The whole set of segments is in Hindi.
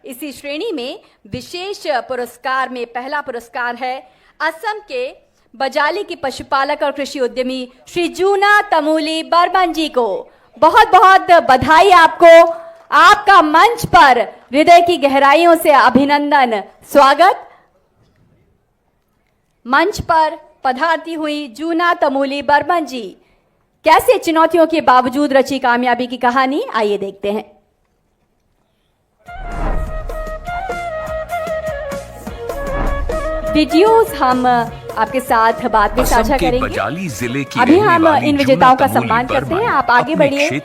इसी श्रेणी में विशेष पुरस्कार में पहला पुरस्कार है असम के बजाली के पशुपालक और कृषि उद्यमी श्री जूना तमूली बर्मन जी को बहुत बहुत बधाई आपको। आपका मंच पर हृदय की गहराइयों से अभिनंदन, स्वागत। मंच पर पधारती हुई जूना तमूली बर्मन जी, कैसे चुनौतियों के बावजूद रची कामयाबी की कहानी, आइए देखते हैं। वीडियोस हम आपके साथ बाद में साझा करेंगे। बजाली जिले की अभी हम इन विजेताओं का सम्मान करते हैं। आप आगे बढ़िए।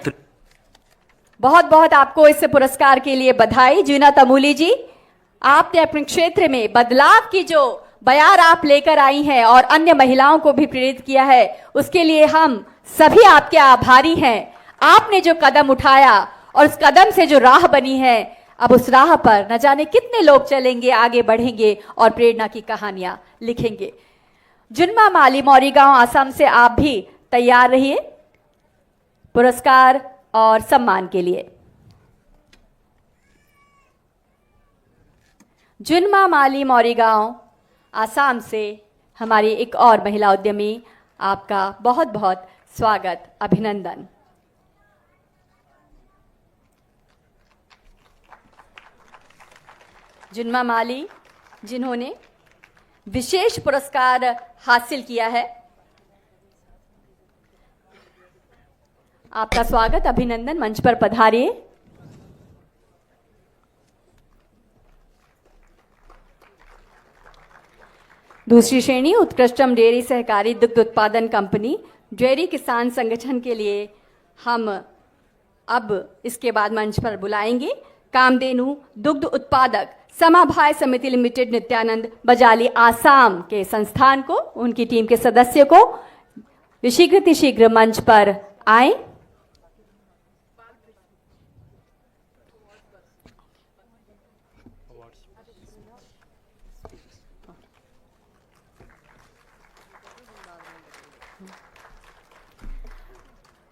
बहुत बहुत आपको इस पुरस्कार के लिए बधाई। जूना तमूली जी, आपने अपने क्षेत्र में बदलाव की जो बयार आप लेकर आई हैं और अन्य महिलाओं को भी प्रेरित किया है, उसके लिए हम सभी आपके आभारी हैं। आपने जो कदम उठाया और उस कदम से जो राह बनी है, अब उस राह पर न जाने कितने लोग चलेंगे, आगे बढ़ेंगे और प्रेरणा की कहानियां लिखेंगे। जुन्मा माली मौरीगांव आसाम से आप भी तैयार रहिए पुरस्कार और सम्मान के लिए। जुन्मा माली मौरीगांव आसाम से हमारी एक और महिला उद्यमी, आपका बहुत बहुत स्वागत, अभिनंदन। जुन्मा माली, जिन्होंने विशेष पुरस्कार हासिल किया है, आपका स्वागत, अभिनंदन। मंच पर पधारिए। दूसरी श्रेणी उत्कृष्टम डेयरी सहकारी दुग्ध उत्पादन कंपनी डेयरी किसान संगठन के लिए हम अब इसके बाद मंच पर बुलाएंगे कामधेनु दुग्ध उत्पादक समभाय समिति लिमिटेड नित्यानंद बजाली आसाम के संस्थान को, उनकी टीम के सदस्य को शीघ्र मंच पर आए।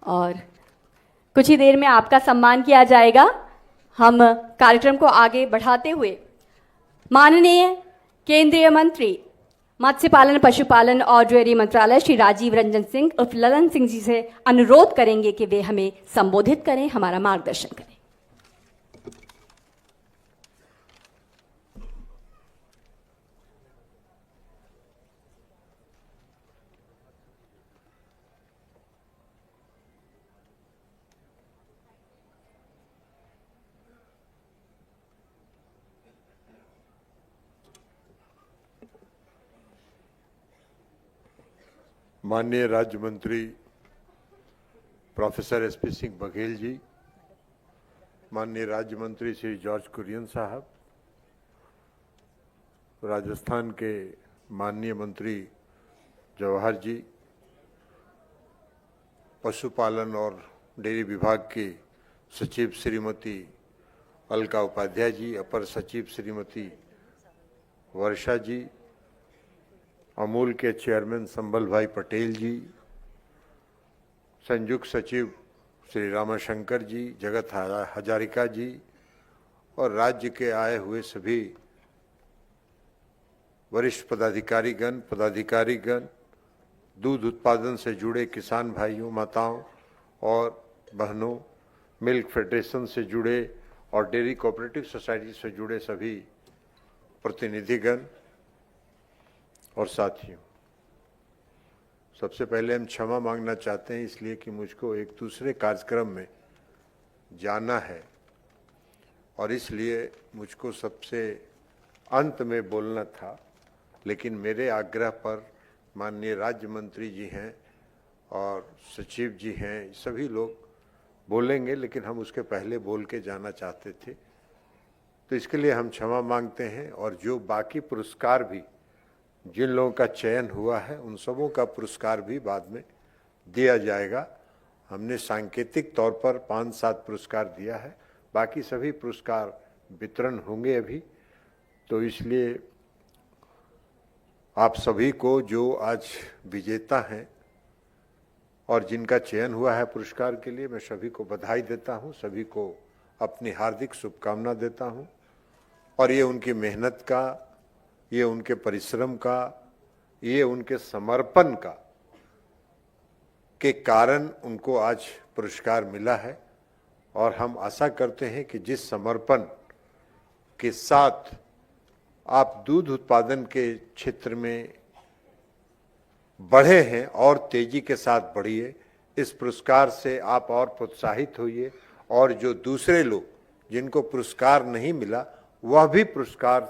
और कुछ ही देर में आपका सम्मान किया जाएगा। हम कार्यक्रम को आगे बढ़ाते हुए माननीय केंद्रीय मंत्री मत्स्य पालन, पशुपालन और डेयरी मंत्रालय श्री राजीव रंजन सिंह उर्फ ललन सिंह जी से अनुरोध करेंगे कि वे हमें संबोधित करें, हमारा मार्गदर्शन करें। माननीय राज्य मंत्री प्रोफेसर एसपी सिंह बघेल जी, माननीय राज्य मंत्री श्री जॉर्ज कुरियन साहब, राजस्थान के माननीय मंत्री जवाहर जी, पशुपालन और डेयरी विभाग की सचिव श्रीमती अलका उपाध्याय जी, अपर सचिव श्रीमती वर्षा जी, अमूल के चेयरमैन संबल भाई पटेल जी, संयुक्त सचिव श्री रामाशंकर जी, जगत हजारिका जी और राज्य के आए हुए सभी वरिष्ठ पदाधिकारीगण, दूध उत्पादन से जुड़े किसान भाइयों, माताओं और बहनों, मिल्क फेडरेशन से जुड़े और डेयरी कोऑपरेटिव सोसाइटी से जुड़े सभी प्रतिनिधिगण और साथियों, सबसे पहले हम क्षमा मांगना चाहते हैं इसलिए कि मुझको एक दूसरे कार्यक्रम में जाना है और इसलिए मुझको सबसे अंत में बोलना था, लेकिन मेरे आग्रह पर माननीय राज्य मंत्री जी हैं और सचिव जी हैं, सभी लोग बोलेंगे, लेकिन हम उसके पहले बोल के जाना चाहते थे, तो इसके लिए हम क्षमा मांगते हैं। और जो बाकी पुरस्कार भी जिन लोगों का चयन हुआ है, उन सबों का पुरस्कार भी बाद में दिया जाएगा। हमने सांकेतिक तौर पर 5-7 पुरस्कार दिया है, बाकी सभी पुरस्कार वितरण होंगे अभी। तो इसलिए आप सभी को जो आज विजेता हैं और जिनका चयन हुआ है पुरस्कार के लिए, मैं सभी को बधाई देता हूं, सभी को अपनी हार्दिक शुभकामना देता हूं। और ये उनकी मेहनत का, ये उनके परिश्रम का, ये उनके समर्पण का के कारण उनको आज पुरस्कार मिला है। और हम आशा करते हैं कि जिस समर्पण के साथ आप दूध उत्पादन के क्षेत्र में बढ़े हैं और तेजी के साथ बढ़िए। इस पुरस्कार से आप और प्रोत्साहित होइए और जो दूसरे लोग जिनको पुरस्कार नहीं मिला वह भी पुरस्कार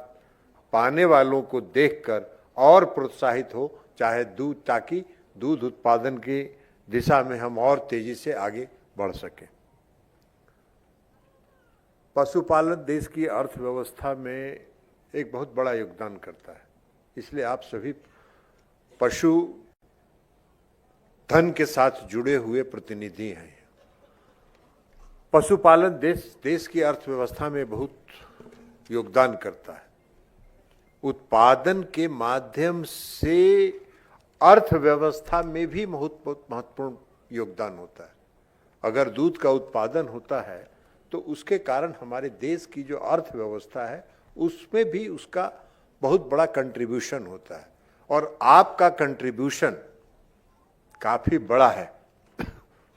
पाने वालों को देखकर और प्रोत्साहित हो, चाहे दूध, ताकि दूध उत्पादन की दिशा में हम और तेजी से आगे बढ़ सकें। पशुपालन देश की अर्थव्यवस्था में एक बहुत बड़ा योगदान करता है, इसलिए आप सभी पशु धन के साथ जुड़े हुए प्रतिनिधि हैं। पशुपालन देश की अर्थव्यवस्था में बहुत योगदान करता है। उत्पादन के माध्यम से अर्थव्यवस्था में भी बहुत महत्वपूर्ण योगदान होता है। अगर दूध का उत्पादन होता है तो उसके कारण हमारे देश की जो अर्थव्यवस्था है उसमें भी उसका बहुत बड़ा कंट्रीब्यूशन होता है। और आपका कंट्रीब्यूशन काफी बड़ा है।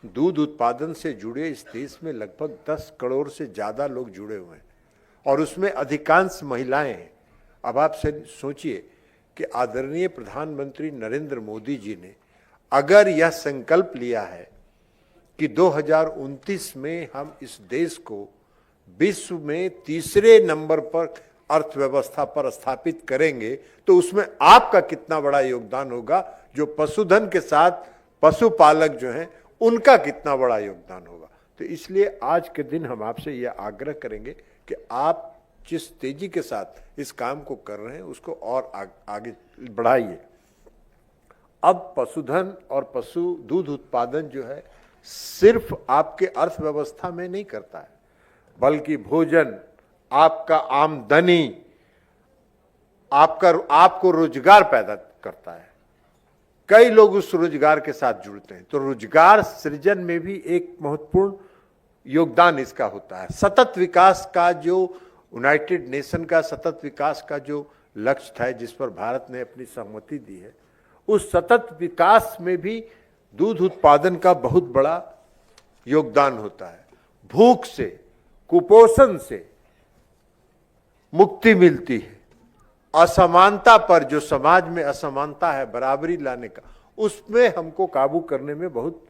दूध उत्पादन से जुड़े इस देश में लगभग 10 करोड़ से ज्यादा लोग जुड़े हुए हैं और उसमें अधिकांश महिलाएं हैं। अब आप सोचिए कि आदरणीय प्रधानमंत्री नरेंद्र मोदी जी ने अगर यह संकल्प लिया है कि 2029 में हम इस देश को विश्व में तीसरे नंबर पर अर्थव्यवस्था पर स्थापित करेंगे, तो उसमें आपका कितना बड़ा योगदान होगा। जो पशुधन के साथ पशुपालक जो हैं उनका कितना बड़ा योगदान होगा। तो इसलिए आज के दिन हम आपसे यह आग्रह करेंगे कि आप जिस तेजी के साथ इस काम को कर रहे हैं उसको और आगे बढ़ाइए। अब पशुधन और पशु दूध उत्पादन जो है सिर्फ आपके अर्थव्यवस्था में नहीं करता है, बल्कि भोजन, आपका आमदनी, आपको रोजगार पैदा करता है। कई लोग उस रोजगार के साथ जुड़ते हैं, तो रोजगार सृजन में भी एक महत्वपूर्ण योगदान इसका होता है। सतत विकास का जो यूनाइटेड नेशन का सतत विकास का जो लक्ष्य था, जिस पर भारत ने अपनी सहमति दी है, उस सतत विकास में भी दूध उत्पादन का बहुत बड़ा योगदान होता है। भूख से, कुपोषण से मुक्ति मिलती है। असमानता पर, जो समाज में असमानता है, बराबरी लाने का, उसमें हमको काबू करने में बहुत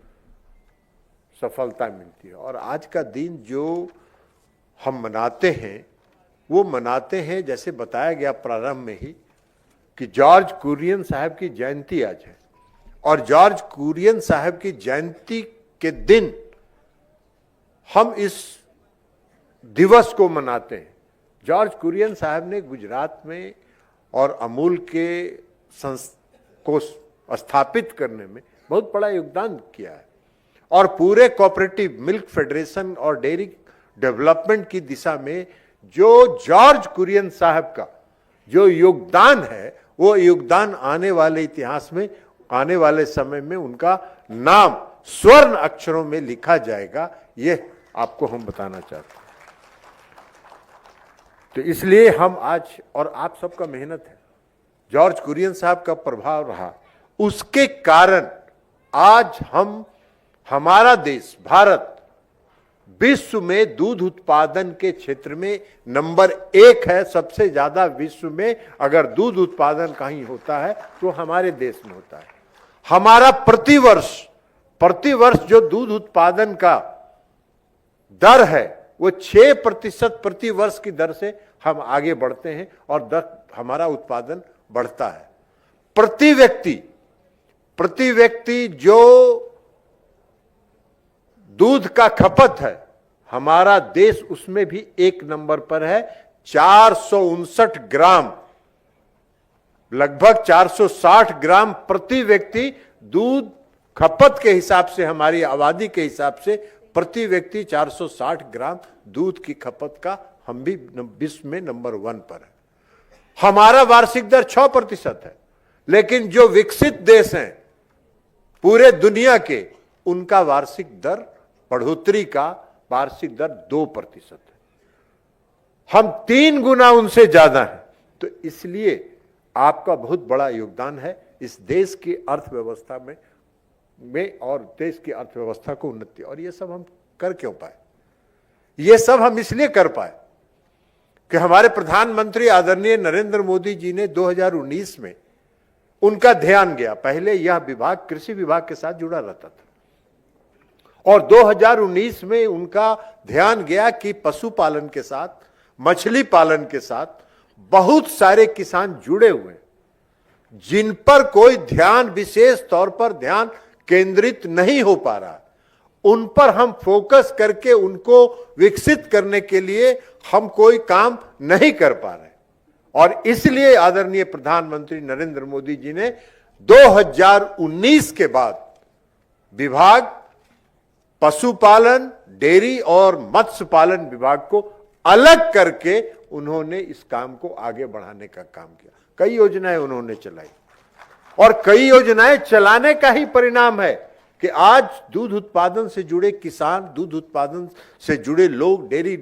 सफलता मिलती है। और आज का दिन जो हम मनाते हैं वो मनाते हैं, जैसे बताया गया प्रारंभ में ही, कि जॉर्ज कुरियन साहब की जयंती आज है। और जॉर्ज कुरियन साहब की जयंती के दिन हम इस दिवस को मनाते हैं। जॉर्ज कुरियन साहब ने गुजरात में और अमूल को स्थापित करने में बहुत बड़ा योगदान किया है। और पूरे कोऑपरेटिव मिल्क फेडरेशन और डेयरी डेवलपमेंट की दिशा में जो जॉर्ज कुरियन साहब का जो योगदान है, वो योगदान आने वाले इतिहास में, आने वाले समय में उनका नाम स्वर्ण अक्षरों में लिखा जाएगा। ये आपको हम बताना चाहते हैं। तो इसलिए हम आज, और आप सबका मेहनत है, जॉर्ज कुरियन साहब का प्रभाव रहा, उसके कारण आज हमारा देश भारत विश्व में दूध उत्पादन के क्षेत्र में नंबर 1 है। सबसे ज्यादा विश्व में अगर दूध उत्पादन कहीं होता है तो हमारे देश में होता है। हमारा प्रतिवर्ष जो दूध उत्पादन का दर है वो 6% प्रति वर्ष की दर से हम आगे बढ़ते हैं और हमारा उत्पादन बढ़ता है। प्रति व्यक्ति जो दूध का खपत है, हमारा देश उसमें भी 1 नंबर पर है। 459 ग्राम, लगभग 460 ग्राम प्रति व्यक्ति दूध खपत के हिसाब से, हमारी आबादी के हिसाब से प्रति व्यक्ति 460 ग्राम दूध की खपत का हम भी विश्व में नंबर 1 पर है। हमारा वार्षिक दर 6% है, लेकिन जो विकसित देश हैं पूरे दुनिया के, उनका वार्षिक दर बढ़ोतरी का वार्षिक दर 2% है। हम 3 गुना उनसे ज्यादा हैं। तो इसलिए आपका बहुत बड़ा योगदान है इस देश की अर्थव्यवस्था में और देश की अर्थव्यवस्था को उन्नति। और ये सब हम कर क्यों पाए? ये सब हम इसलिए कर पाए कि हमारे प्रधानमंत्री आदरणीय नरेंद्र मोदी जी ने 2019 में उनका ध्यान गया। पहले यह विभाग कृषि विभाग के साथ जुड़ा रहता था और 2019 में उनका ध्यान गया कि पशुपालन के साथ, मछली पालन के साथ बहुत सारे किसान जुड़े हुए हैं जिन पर कोई ध्यान, विशेष तौर पर ध्यान केंद्रित नहीं हो पा रहा। उन पर हम फोकस करके उनको विकसित करने के लिए हम कोई काम नहीं कर पा रहे और इसलिए आदरणीय प्रधानमंत्री नरेंद्र मोदी जी ने 2019 के बाद विभाग पशुपालन, डेयरी और मत्स्य पालन विभाग को अलग करके उन्होंने इस काम को आगे बढ़ाने का काम किया। कई योजनाएं उन्होंने चलाई और कई योजनाएं चलाने का ही परिणाम है कि आज दूध उत्पादन से जुड़े किसान, दूध उत्पादन से जुड़े लोग, डेयरी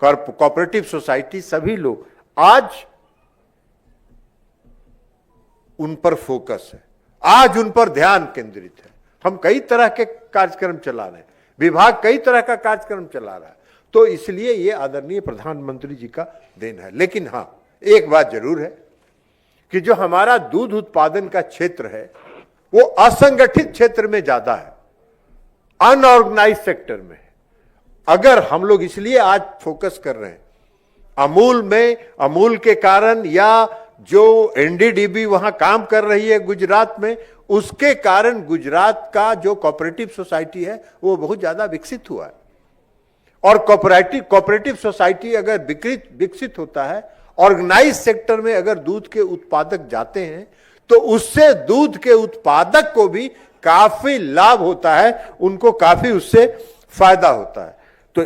कोऑपरेटिव सोसाइटी, सभी लोग आज उन पर फोकस है, आज उन पर ध्यान केंद्रित है। हम कई तरह के कार्यक्रम चला रहे हैं, विभाग कई तरह का कार्यक्रम चला रहा है। तो इसलिए ये आदरणीय प्रधानमंत्री जी का देन है। लेकिन हां, एक बात जरूर है कि जो हमारा दूध उत्पादन का क्षेत्र है वो असंगठित क्षेत्र में ज्यादा है, अनऑर्गेनाइज सेक्टर में है। अगर हम लोग इसलिए आज फोकस कर रहे हैं अमूल के कारण, या जो एनडीडीबी वहां काम कर रही है गुजरात में, उसके कारण गुजरात का जो कोऑपरेटिव सोसाइटी है वो बहुत ज्यादा विकसित हुआ है। और कोऑपरेटिव सोसाइटी अगर विकसित होता है, ऑर्गेनाइज सेक्टर में अगर दूध के उत्पादक जाते हैं तो उससे दूध के उत्पादक को भी काफी लाभ होता है, उनको काफी उससे फायदा होता है। तो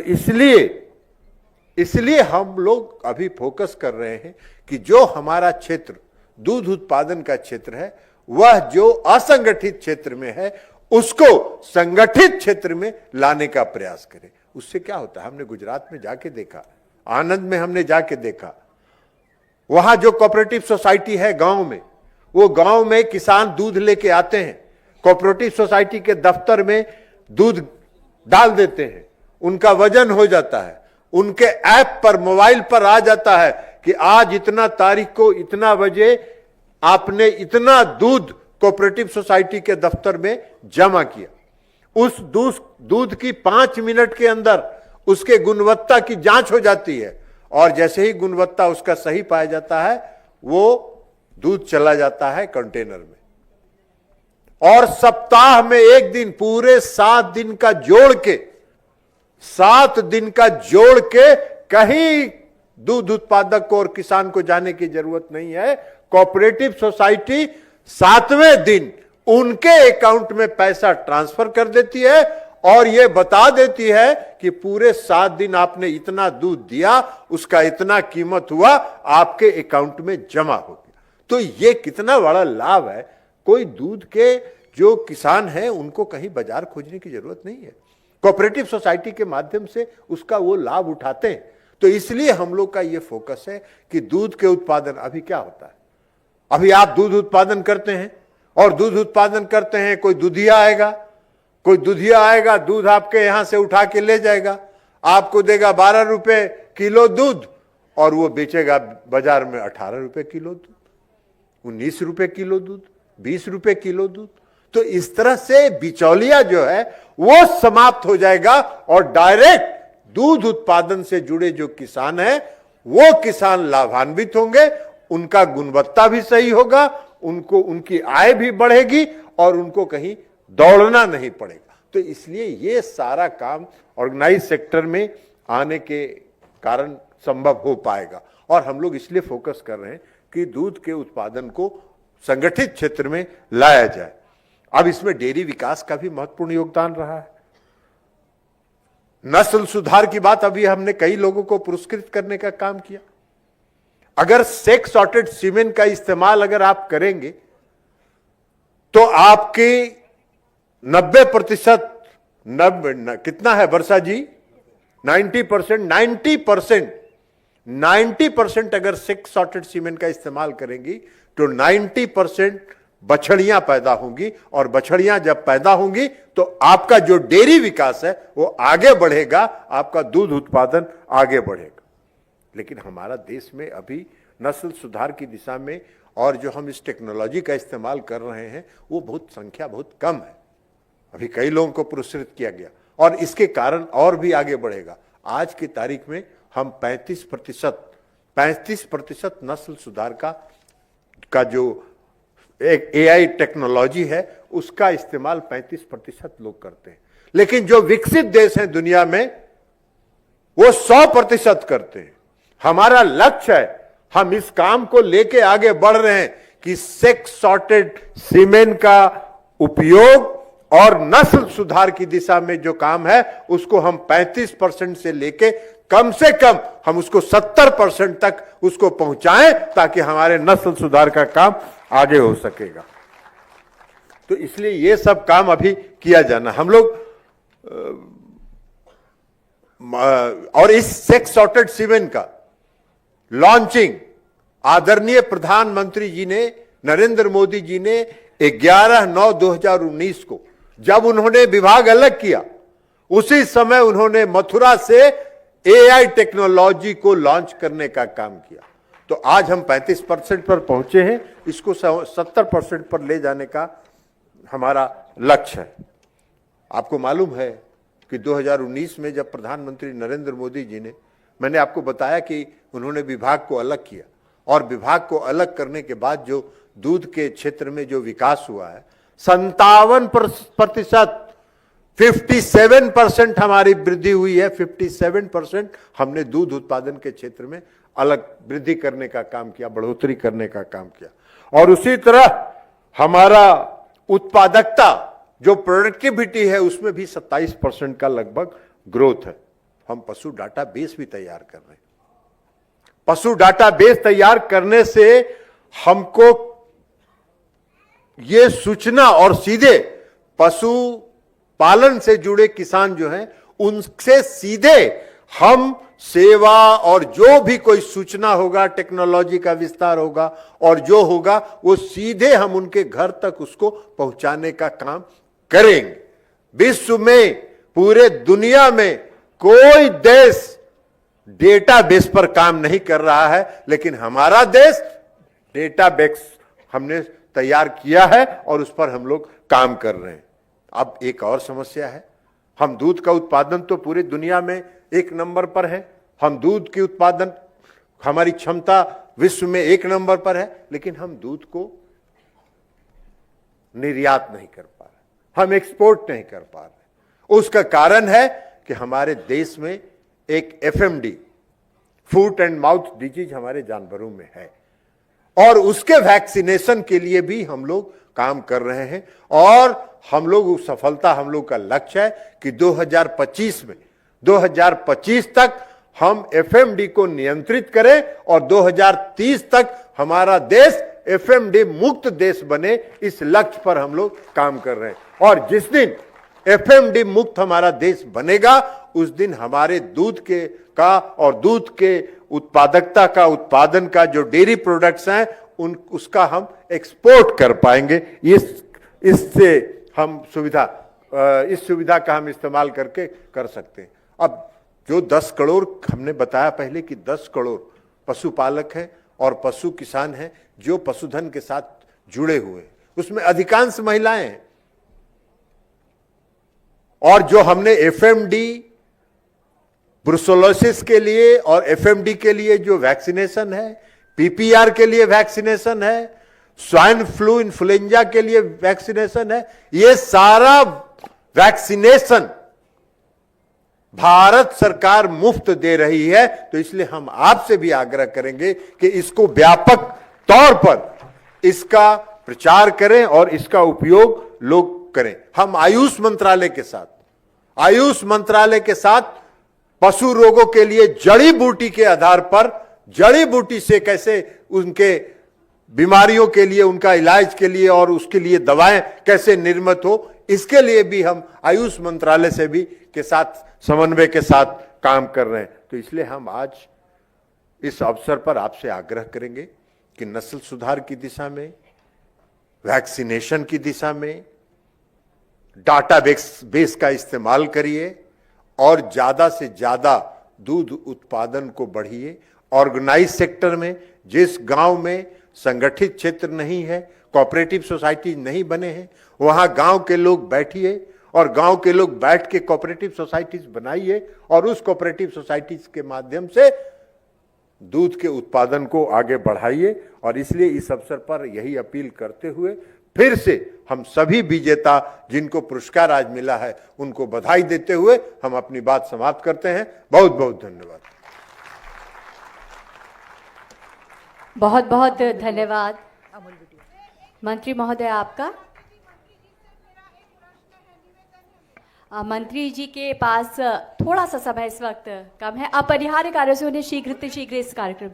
इसलिए हम लोग अभी फोकस कर रहे हैं कि जो हमारा क्षेत्र दूध उत्पादन का क्षेत्र है वह जो असंगठित क्षेत्र में है उसको संगठित क्षेत्र में लाने का प्रयास करें। उससे क्या होता है, हमने गुजरात में जाके देखा, आनंद में हमने जाके देखा, वहां जो कोऑपरेटिव सोसाइटी है गांव में, वो गांव में किसान दूध लेके आते हैं, कोऑपरेटिव सोसाइटी के दफ्तर में दूध डाल देते हैं, उनका वजन हो जाता है, उनके ऐप पर, मोबाइल पर आ जाता है कि आज इतना तारीख को इतना बजे आपने इतना दूध कोऑपरेटिव सोसाइटी के दफ्तर में जमा किया। उस दूध की 5 मिनट के अंदर उसके गुणवत्ता की जांच हो जाती है और जैसे ही गुणवत्ता उसका सही पाया जाता है वो दूध चला जाता है कंटेनर में। और सप्ताह में एक दिन, पूरे 7 दिन का जोड़ के, 7 दिन का जोड़ के कहीं दूध उत्पादक को और किसान को जाने की जरूरत नहीं है। कोऑपरेटिव सोसाइटी 7वें दिन उनके अकाउंट में पैसा ट्रांसफर कर देती है और यह बता देती है कि पूरे 7 दिन आपने इतना दूध दिया, उसका इतना कीमत हुआ, आपके अकाउंट में जमा हो गया। तो यह कितना बड़ा लाभ है। कोई दूध के जो किसान हैं उनको कहीं बाजार खोजने की जरूरत नहीं है, कोऑपरेटिव सोसाइटी के माध्यम से उसका वो लाभ उठाते हैं। तो इसलिए हम लोग का ये फोकस है कि दूध के उत्पादन, अभी क्या होता है, अभी आप दूध उत्पादन करते हैं और दूध उत्पादन करते हैं, कोई दूधिया आएगा, दूध आपके यहां से उठा के ले जाएगा, आपको देगा 12 रुपए किलो दूध और वो बेचेगा बाजार में 18 रुपए किलो दूध, 19 रुपए किलो दूध, 20 रुपए किलो दूध। तो इस तरह से बिचौलिया जो है वो समाप्त हो जाएगा और डायरेक्ट दूध उत्पादन से जुड़े जो किसान हैं वो किसान लाभान्वित होंगे, उनका गुणवत्ता भी सही होगा, उनको उनकी आय भी बढ़ेगी और उनको कहीं दौड़ना नहीं पड़ेगा। तो इसलिए ये सारा काम ऑर्गेनाइज सेक्टर में आने के कारण संभव हो पाएगा और हम लोग इसलिए फोकस कर रहे हैं कि दूध के उत्पादन को संगठित क्षेत्र में लाया जाए। अब इसमें डेयरी विकास का भी महत्वपूर्ण योगदान रहा है। नस्ल सुधार की बात, अभी हमने कई लोगों को पुरस्कृत करने का काम किया। अगर सेक्स सॉर्टेड सीमेन का इस्तेमाल अगर आप करेंगे तो आपकी 90%, कितना है वर्षा जी, 90%, 90% अगर 6 सॉर्टेड सीमेंट का इस्तेमाल करेंगी तो 90% बछड़ियां पैदा होंगी, और बछड़ियां जब पैदा होंगी तो आपका जो डेयरी विकास है वो आगे बढ़ेगा, आपका दूध उत्पादन आगे बढ़ेगा। लेकिन हमारा देश में अभी नस्ल सुधार की दिशा में और जो हम इस टेक्नोलॉजी का इस्तेमाल कर रहे हैं वो संख्या बहुत कम है। अभी कई लोगों को पुरस्कृत किया गया और इसके कारण और भी आगे बढ़ेगा। आज की तारीख में हम 35% नस्ल सुधार का जो एक AI टेक्नोलॉजी है उसका इस्तेमाल 35% लोग करते हैं। लेकिन जो विकसित देश हैं दुनिया में वो 100% करते हैं। हमारा लक्ष्य है, हम इस काम को लेके आगे बढ़ रहे हैं कि 6 सॉर्टेड सीमेंट का उपयोग और नस्ल सुधार की दिशा में जो काम है उसको हम 35% से लेके कम से कम हम उसको 70% तक उसको पहुंचाएं, ताकि हमारे नस्ल सुधार का काम आगे हो सकेगा। तो इसलिए ये सब काम अभी किया जाना हम लोग। और इस 6 सॉर्टेड सीमेंट का लॉन्चिंग आदरणीय प्रधानमंत्री जी ने, नरेंद्र मोदी जी ने 11/9/2019 को जब उन्होंने विभाग अलग किया, उसी समय उन्होंने मथुरा से AI टेक्नोलॉजी को लॉन्च करने का काम किया। तो आज हम 35% पर पहुंचे हैं, इसको 70% पर ले जाने का हमारा लक्ष्य है। आपको मालूम है कि 2019 में जब प्रधानमंत्री नरेंद्र मोदी जी ने, मैंने आपको बताया कि उन्होंने विभाग को अलग किया, और विभाग को अलग करने के बाद जो दूध के क्षेत्र में जो विकास हुआ है 57%, 57% हमारी वृद्धि हुई है। 57% हमने दूध उत्पादन के क्षेत्र में अलग वृद्धि करने का काम किया, बढ़ोतरी करने का काम किया। और उसी तरह हमारा उत्पादकता जो प्रोडक्टिविटी है उसमें भी 27% का लगभग ग्रोथ है। हम पशु डाटा बेस भी तैयार कर रहे हैं। पशु डाटा बेस तैयार करने से हमको ये सूचना, और सीधे पशु पालन से जुड़े किसान जो हैं उनसे सीधे हम सेवा और जो भी कोई सूचना होगा, टेक्नोलॉजी का विस्तार होगा और जो होगा वो सीधे हम उनके घर तक उसको पहुंचाने का काम करेंगे। विश्व में, पूरे दुनिया में कोई देश डेटाबेस पर काम नहीं कर रहा है, लेकिन हमारा देश डेटाबेस हमने तैयार किया है और उस पर हम लोग काम कर रहे हैं। अब एक और समस्या है, हम दूध का उत्पादन तो पूरी दुनिया में 1 नंबर पर है, हम दूध के उत्पादन, हमारी क्षमता विश्व में 1 नंबर पर है, लेकिन हम दूध को निर्यात नहीं कर पा रहे, हम एक्सपोर्ट नहीं कर पा रहे। उसका कारण है कि हमारे देश में एक FMD, foot and mouth disease, हमारे जानवरों में है, और उसके वैक्सीनेशन के लिए भी हम लोग काम कर रहे हैं। और हम लोग सफलता, हम लोग का लक्ष्य है कि 2025 तक हम FMD को नियंत्रित करें और 2030 तक हमारा देश FMD मुक्त देश बने। इस लक्ष्य पर हम लोग काम कर रहे हैं। और जिस दिन FMD मुक्त हमारा देश बनेगा उस दिन हमारे दूध के का और दूध के उत्पादकता का, उत्पादन का जो डेयरी प्रोडक्ट्स हैं उसका हम एक्सपोर्ट कर पाएंगे। इससे हम इस सुविधा का हम इस्तेमाल करके कर सकते हैं। अब जो 10 करोड़ हमने बताया पहले कि 10 करोड़ पशुपालक हैं और पशु किसान हैं जो पशुधन के साथ जुड़े हुए हैं, उसमें अधिकांश महिलाएं हैं। और जो हमने FMD, ब्रुसेलोसिस के लिए और FMD के लिए जो वैक्सीनेशन है, PPR के लिए वैक्सीनेशन है, स्वाइन फ्लू इन्फ्लुएंजा के लिए वैक्सीनेशन है, ये सारा वैक्सीनेशन भारत सरकार मुफ्त दे रही है। तो इसलिए हम आपसे भी आग्रह करेंगे कि इसको व्यापक तौर पर इसका प्रचार करें और इसका उपयोग लोग करें। हम आयुष मंत्रालय के साथ पशु रोगों के लिए जड़ी बूटी के आधार पर, जड़ी बूटी से कैसे उनके बीमारियों के लिए, उनका इलाज के लिए और उसके लिए दवाएं कैसे निर्मित हो, इसके लिए भी हम आयुष मंत्रालय से भी के साथ समन्वय के साथ काम कर रहे हैं। तो इसलिए हम आज इस अवसर पर आपसे आग्रह करेंगे कि नस्ल सुधार की दिशा में, वैक्सीनेशन की दिशा में डाटा बेस का इस्तेमाल करिए और ज्यादा से ज्यादा दूध उत्पादन को बढ़िए। ऑर्गेनाइज सेक्टर में जिस गांव में संगठित क्षेत्र नहीं है, कोऑपरेटिव सोसाइटी नहीं बने हैं, वहां गांव के लोग बैठिए और गांव के लोग बैठ के कोऑपरेटिव सोसाइटीज बनाइए और उस कोऑपरेटिव सोसाइटीज के माध्यम से दूध के उत्पादन को आगे बढ़ाइए। और इसलिए इस अवसर पर यही अपील करते हुए फिर से हम सभी विजेता जिनको पुरस्कार आज मिला है उनको बधाई देते हुए हम अपनी बात समाप्त करते हैं। बहुत बहुत धन्यवाद। बहुत बहुत धन्यवाद मंत्री महोदय आपका। मंत्री जी के पास थोड़ा सा समय इस वक्त कम है, अपरिहार्य कार्यों से उन्हें शीघ्र इस कार्यक्रम